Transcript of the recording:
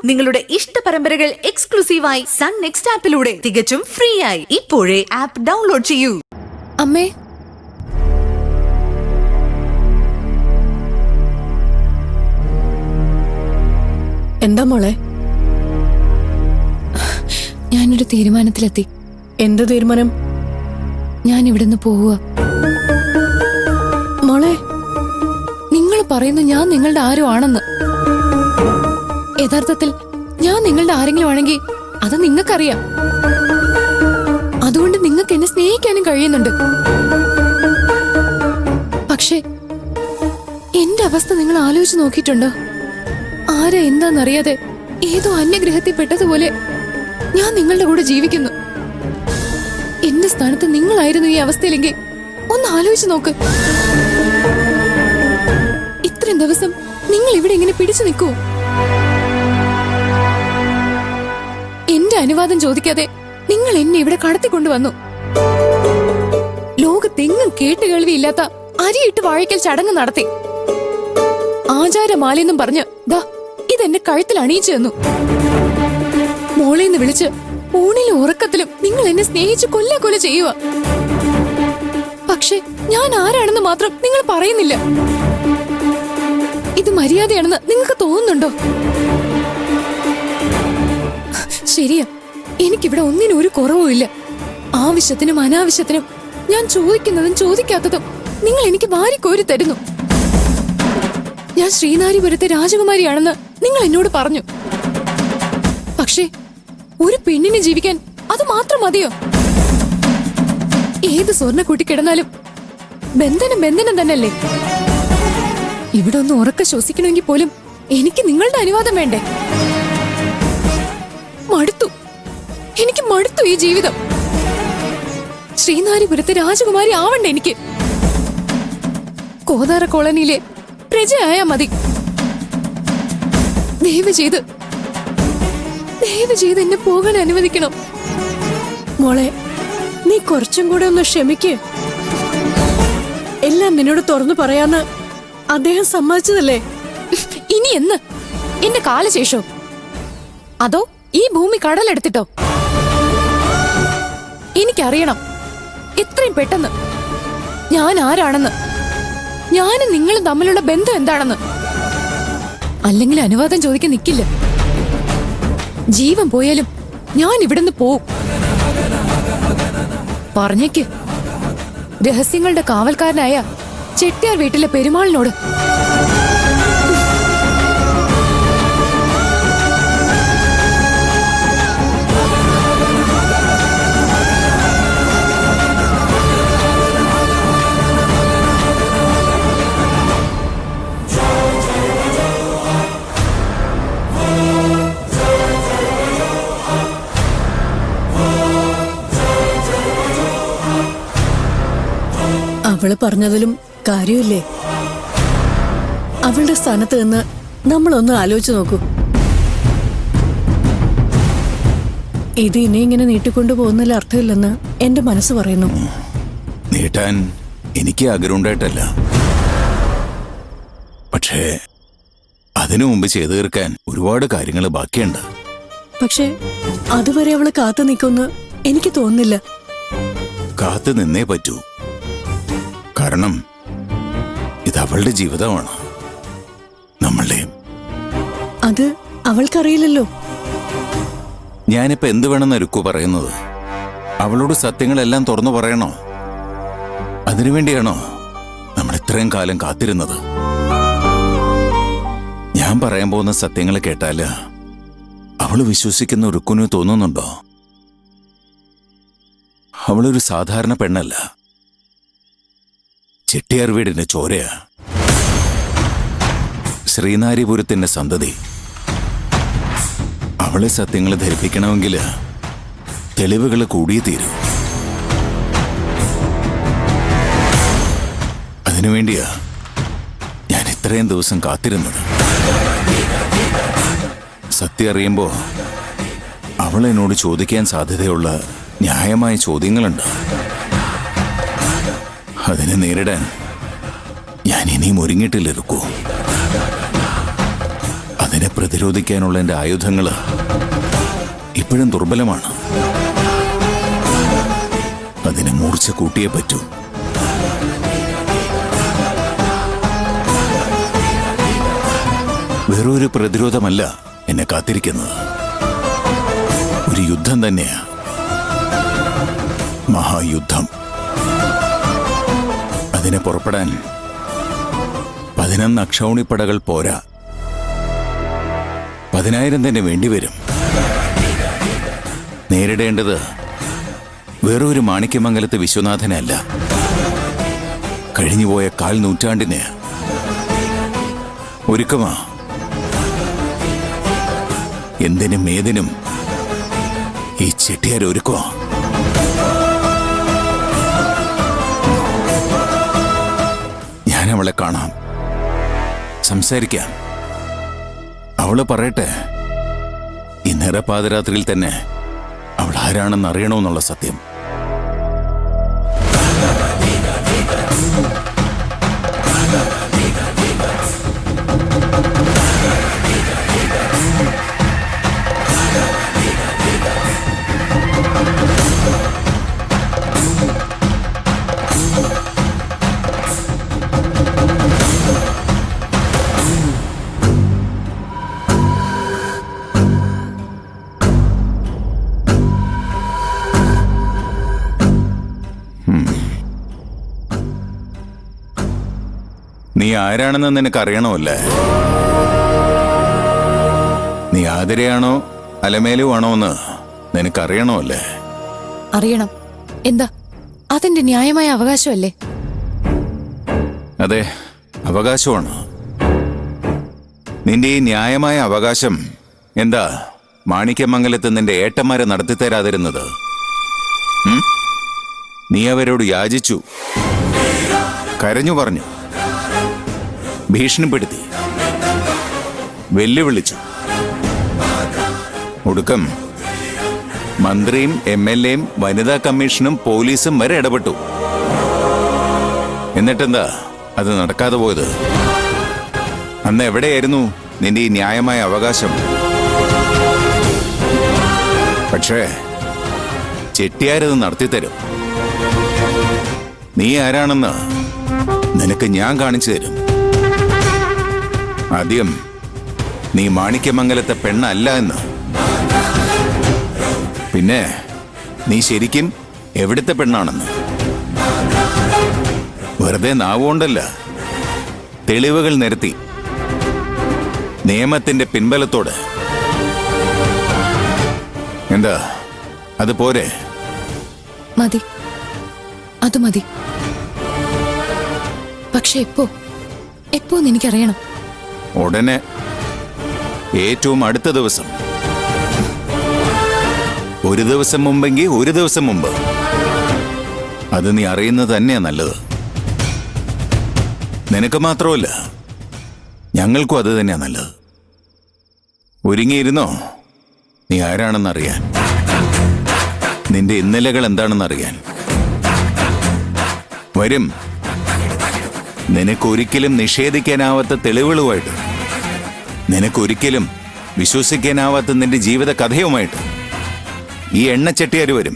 നിങ്ങളുടെ ഇഷ്ട പരമ്പരകൾ എക്സ്ക്ലൂസീവായി സൺ നെക്സ്റ്റ് ആപ്പിലൂടെ തികച്ചും ഫ്രീ ആയി ഇപ്പോഴേ ആപ്പ് ഡൗൺലോഡ് ചെയ്യൂ. അമ്മേ, എന്താ മോളെ? ഞാനൊരു തീരുമാനത്തിലെത്തി. എന്ത് തീരുമാനം? ഞാൻ ഇവിടുന്ന് പോവുക. മോളെ, നിങ്ങൾ പറയുന്നു ഞാൻ നിങ്ങളുടെ ആരോ ആണെന്ന്. യഥാർത്ഥത്തിൽ ഞാൻ നിങ്ങളുടെ ആരെങ്കിലും ആണെങ്കിൽ അത് നിങ്ങൾക്കറിയാം. അതുകൊണ്ട് നിങ്ങൾക്ക് എന്നെ സ്നേഹിക്കാനും കഴിയുന്നുണ്ട്. പക്ഷേ എന്റെ അവസ്ഥ നിങ്ങൾ ആലോചിച്ച് നോക്കിയിട്ടുണ്ടോ? ആരാ എന്താന്നറിയാതെ ഏതോ അന്യഗ്രഹത്തിൽ പെട്ടതുപോലെ ഞാൻ നിങ്ങളുടെ കൂടെ ജീവിക്കുന്നു. എന്റെ സ്ഥാനത്ത് നിങ്ങളായിരുന്നു ഈ അവസ്ഥയിലെങ്കിൽ ഒന്ന് ആലോചിച്ച് നോക്ക്. ഇത്രയും ദിവസം നിങ്ങൾ ഇവിടെ ഇങ്ങനെ പിടിച്ചു നിൽക്കൂ. എന്റെ അനുവാദം ചോദിക്കാതെ നിങ്ങൾ എന്നെ ഇവിടെ കടത്തിക്കൊണ്ടുവന്നു. ലോകത്തെങ്ങും കേട്ടുകേൾവിയില്ലാത്ത അരിയിട്ട് വാഴയ്ക്കൽ ചടങ്ങ് നടത്തി. ആചാരമാലെന്നും പറഞ്ഞ് ദാ ഇതെന്നെ കഴുത്തിൽ അണിയിച്ചു തന്നു. മോളേന്ന് വിളിച്ച് ഊണിലും ഉറക്കത്തിലും നിങ്ങൾ എന്നെ സ്നേഹിച്ച് കൊല്ല ചെയ്യുക. പക്ഷെ ഞാൻ ആരാണെന്ന് മാത്രം നിങ്ങൾ പറയുന്നില്ല. ഇത് മര്യാദയാണെന്ന് നിങ്ങൾക്ക് തോന്നുന്നുണ്ടോ? ശരിയാ, എനിക്കിവിടെ ഒന്നിനും ഒരു കുറവുമില്ല. ആവശ്യത്തിനും അനാവശ്യത്തിനും ഞാൻ ചോദിക്കുന്നതും ചോദിക്കാത്തതും നിങ്ങൾ എനിക്ക് വാരിക്കോരി തരുന്നു. ഞാൻ ശ്രീനാരിപുരത്തെ രാജകുമാരിയാണെന്ന് നിങ്ങൾ എന്നോട് പറഞ്ഞു. പക്ഷേ ഒരു പെണ്ണിനെ ജീവിക്കാൻ അത് മാത്രം മതിയോ? ഏത് സ്വർണ്ണ കൂട്ടിക്കിടന്നാലും ബന്ധനം തന്നെയല്ലേ? ഇവിടെ ഒന്ന് ഉറക്ക ശ്വസിക്കണമെങ്കിൽ പോലും എനിക്ക് നിങ്ങളുടെ അനുവാദം വേണ്ടേ? എനിക്ക് മടുത്തു ഈ ജീവിതം. ശ്രീനാരിപുരത്തെ രാജകുമാരി ആവണ്ടേ എനിക്ക്? കോതാര കോളനിയിലെ പ്രജയായാ മതി. ദയവ് ചെയ്ത് എന്നെ പോകാൻ അനുവദിക്കണം. മോളെ, നീ കുറച്ചും കൂടെ ഒന്ന് ക്ഷമിക്ക്. എല്ലാം നിന്നോട് തുറന്നു പറയാന്ന് അദ്ദേഹം സമ്മതിച്ചതല്ലേ? ഇനി എന്ന്? എന്റെ കാലശേഷോ? അതോ ഈ ഭൂമി കടലെടുത്തിട്ടോ? എനിക്കറിയണം എത്രയും പെട്ടെന്ന് ഞാൻ ആരാണെന്ന്, ഞാനും നിങ്ങളും തമ്മിലുള്ള ബന്ധം എന്താണെന്ന്. അല്ലെങ്കിൽ അനുവാദം ചോദിക്കാൻ നിൽക്കില്ല. ജീവൻ പോയാലും ഞാൻ ഇവിടുന്ന് പോവും. പറഞ്ഞേക്ക്, രഹസ്യങ്ങളുടെ കാവൽക്കാരനായ ചെട്ടിയാർ വീട്ടിലെ പെരുമാളിനോട്. അവള് പറഞ്ഞതിലും കാര്യമില്ലേ? അവളുടെ സ്ഥാനത്ത് നിന്ന് നമ്മളൊന്ന് ആലോചിച്ചു നോക്കൂ. ഇത് ഇനി ഇങ്ങനെ നീട്ടിക്കൊണ്ടു പോകുന്നതിൽ അർത്ഥമില്ലെന്ന് എന്റെ മനസ്സ് പറയുന്നു. നീട്ടാൻ എനിക്ക് ആഗ്രഹമുണ്ടായിട്ടല്ല, പക്ഷേ അതിനു മുമ്പ് ചെയ്തു തീർക്കാൻ ഒരുപാട് കാര്യങ്ങൾ ബാക്കിയുണ്ട്. പക്ഷെ അതുവരെ അവള് കാത്തു നിൽക്കുമെന്ന് എനിക്ക് തോന്നുന്നില്ല. കാത്തു നിന്നേ പറ്റൂ. കാരണം ഇത് അവളുടെ ജീവിതമാണ്, നമ്മളുടെയും. അത് അവൾക്കറിയില്ലല്ലോ. ഞാനിപ്പോ എന്ത് വേണമെന്ന് രുക്കു പറയുന്നത്? അവളോട് സത്യങ്ങളെല്ലാം തുറന്നു പറയണോ? അതിനുവേണ്ടിയാണോ നമ്മൾ ഇത്രയും കാലം കാത്തിരുന്നത്? ഞാൻ പറയാൻ പോകുന്ന സത്യങ്ങൾ കേട്ടാല് അവള് വിശ്വസിക്കുന്ന രുക്കുന് തോന്നുന്നുണ്ടോ? അവളൊരു സാധാരണ പെണ്ണല്ല, ചെട്ടിയാർ വീടിന്റെ ചോരയാ, ശ്രീനാരിപുരത്തിന്റെ സന്തതി. അവളെ സത്യങ്ങൾ ധരിപ്പിക്കണമെങ്കിൽ തെളിവുകൾ കൂടിയേ തീരൂ. അതിനുവേണ്ടിയാ ഞാൻ ഇത്രയും ദിവസം കാത്തിരുന്നത്. സത്യം അറിയുമ്പോ അവൾ എന്നോട് ചോദിക്കാൻ സാധ്യതയുള്ള ന്യായമായ ചോദ്യങ്ങളുണ്ട്. അതിനെ നേരിടാൻ ഞാൻ ഇനിയും ഒരുങ്ങിയിട്ടില്ല രുക്കു. അതിനെ പ്രതിരോധിക്കാനുള്ള എൻ്റെ ആയുധങ്ങള് ഇപ്പോഴും ദുർബലമാണ്. അതിനെ മൂർച്ച കൂട്ടിയേ പറ്റൂ. വേറൊരു പ്രതിരോധമല്ല എന്നെ കാത്തിരിക്കുന്നത്. ഒരു യുദ്ധം തന്നെയാ, മഹായുദ്ധം. അതിനെ പുറപ്പെടാൻ 11 അക്ഷൗണിപ്പടകൾ പോരാ, 10,000 തന്നെ വേണ്ടിവരും. നേരിടേണ്ടത് വേറൊരു മാണിക്യമംഗലത്ത് വിശ്വനാഥനല്ല, കഴിഞ്ഞുപോയ 1/4 നൂറ്റാണ്ടിനെ. ഒരുക്കമാ. എന്തിനും ഏതിനും ഈ ചെട്ടിയാർ ഒരുക്കമാ. ഞാൻ അവളെ കാണാം, സംസാരിക്കാം. അവള് പറയട്ടെ, ഈ നിറപാതിരാത്രിയിൽ തന്നെ അവൾ ആരാണെന്ന് അറിയണമെന്നുള്ള സത്യം. നീ ആരാണെന്ന് നിനക്കറിയണമല്ലേ? നീ ആതിരയാണോ അലമേലുവാണോ എന്ന് നിനക്കറിയണമല്ലേ? അറിയണം. എന്താ, അതെന്റെ ന്യായമായ അവകാശമല്ലേ? അതെ, അവകാശമാണ്. നിന്റെ ഈ ന്യായമായ അവകാശം എന്താ മാണിക്യമംഗലത്ത് നിന്റെ ഏട്ടന്മാരെ നടത്തിത്തരാതിരുന്നത്? നീ അവരോട് യാചിച്ചു, കരഞ്ഞു പറഞ്ഞു, ഭീഷണിപ്പെടുത്തി, വെല്ലുവിളിച്ചു. ഒടുക്കം മന്ത്രിയും MLAയും വനിതാ കമ്മീഷനും പോലീസും വരെ ഇടപെട്ടു. എന്നിട്ടെന്താ അത് നടക്കാതെ പോയത്? അന്ന് എവിടെയായിരുന്നു നിന്റെ ഈ ന്യായമായ അവകാശം? പക്ഷേ ചെട്ടിയാരത് നടത്തിത്തരും. നീ ആരാണെന്ന് നിനക്ക് ഞാൻ കാണിച്ചു തരും. ആദ്യം നീ മാണിക്യമംഗലത്തെ പെണ്ണല്ല എന്ന്, പിന്നെ നീ ശരിക്കും എവിടുത്തെ പെണ്ണാണെന്ന്. വെറുതെ നാവുകൊണ്ടല്ല, തെളിവുകൾ നിരത്തി, നിയമത്തിന്റെ പിൻബലത്തോടെ. എന്താ, അത് പോരെ? മതി, അത് മതി. പക്ഷെ എപ്പോന്ന് എനിക്കറിയണം. ഉടനെ, ഏറ്റവും അടുത്ത ദിവസം. ഒരു ദിവസം മുമ്പെങ്കിൽ ഒരു ദിവസം മുമ്പ്. അത് നീ അറിയുന്നത് തന്നെയാ നല്ലത്. നിനക്ക് മാത്രമല്ല, ഞങ്ങൾക്കും അത് തന്നെയാ നല്ലത്. ഒരുങ്ങിയിരുന്നോ നീ ആരാണെന്നറിയാൻ, നിന്റെ ഇന്നലകൾ എന്താണെന്നറിയാൻ. വരും, നിനക്കൊരിക്കലും നിഷേധിക്കാനാവാത്ത തെളിവുകളുമായിട്ട്, നിനക്കൊരിക്കലും വിശ്വസിക്കാനാവാത്ത നിന്റെ ജീവിത കഥയുമായിട്ട് ഈ എണ്ണച്ചട്ടിയാര് വരും.